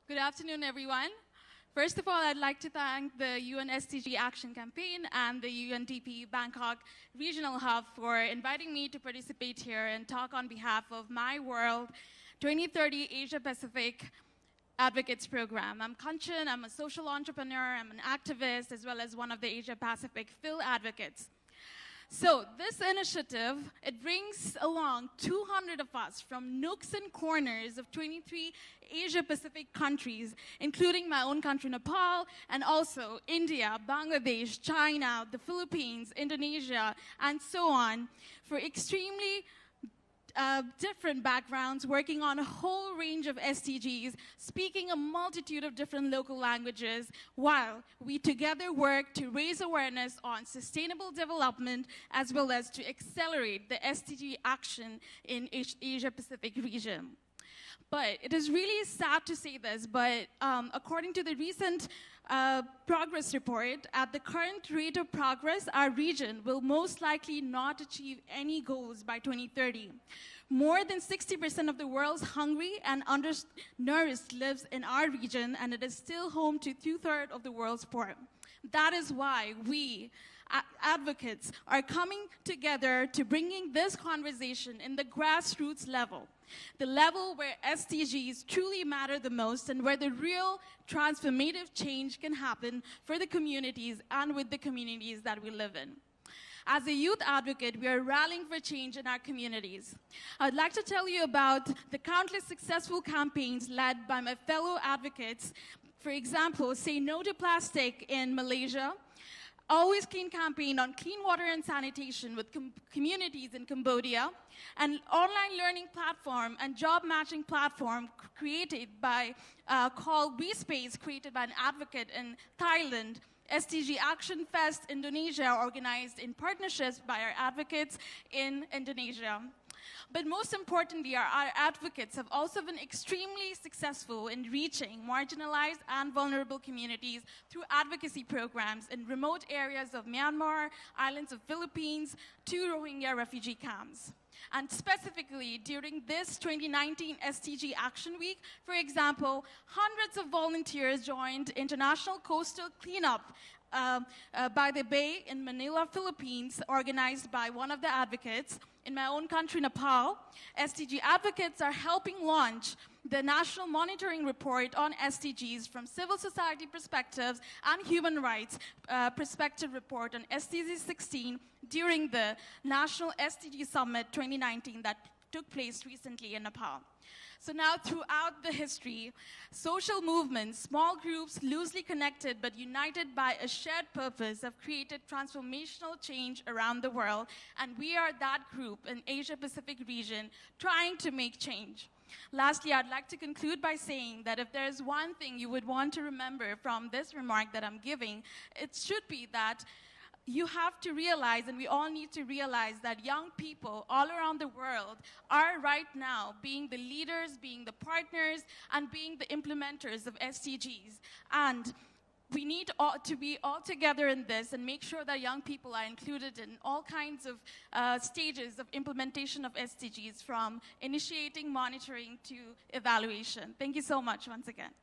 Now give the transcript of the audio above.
Good afternoon, everyone. First of all, I'd like to thank the UN SDG Action Campaign and the UNDP Bangkok Regional Hub for inviting me to participate here and talk on behalf of My World 2030 Asia Pacific Advocates Program. I'm Kanchan, I'm a social entrepreneur, I'm an activist, as well as one of the Asia Pacific Phil advocates. So this initiative, it brings along 200 of us from nooks and corners of 23 Asia-Pacific countries, including my own country, Nepal, and also India, Bangladesh, China, the Philippines, Indonesia, and so on, for extremely different backgrounds, working on a whole range of SDGs, speaking a multitude of different local languages, while we together work to raise awareness on sustainable development, as well as to accelerate the SDG action in Asia-Pacific region. But it is really sad to say this, but according to the recent progress report, at the current rate of progress, our region will most likely not achieve any goals by 2030. More than 60% of the world's hungry and undernourished lives in our region, and it is still home to 2/3 of the world's poor. That is why we, advocates, are coming together to bringing this conversation in the grassroots level, the level where SDGs truly matter the most and where the real transformative change can happen for the communities and with the communities that we live in. As a youth advocate, we are rallying for change in our communities. I'd like to tell you about the countless successful campaigns led by my fellow advocates. For example, Say No to Plastic in Malaysia, Always Clean campaign on clean water and sanitation with communities in Cambodia, an online learning platform and job matching platform created by, called WeSpace, created by an advocate in Thailand, SDG Action Fest Indonesia, organized in partnerships by our advocates in Indonesia. But most importantly, our advocates have also been extremely successful in reaching marginalized and vulnerable communities through advocacy programs in remote areas of Myanmar, islands of Philippines, to Rohingya refugee camps. And specifically, during this 2019 SDG Action Week, for example, hundreds of volunteers joined International Coastal Cleanup by the Bay in Manila, Philippines, organized by one of the advocates. In my own country, Nepal, SDG advocates are helping launch the National Monitoring Report on SDGs from civil society perspectives and human rights perspective report on SDG 16 during the National SDG Summit 2019 that took place recently in Nepal. So now, throughout the history, social movements, small groups, loosely connected but united by a shared purpose, have created transformational change around the world, and we are that group in Asia-Pacific region trying to make change. Lastly, I'd like to conclude by saying that if there is one thing you would want to remember from this remark that I'm giving, it should be that you have to realize, and we all need to realize, that young people all around the world are right now being the leaders, being the partners, and being the implementers of SDGs. And we need to be all together in this and make sure that young people are included in all kinds of stages of implementation of SDGs, from initiating, monitoring, to evaluation. Thank you so much once again.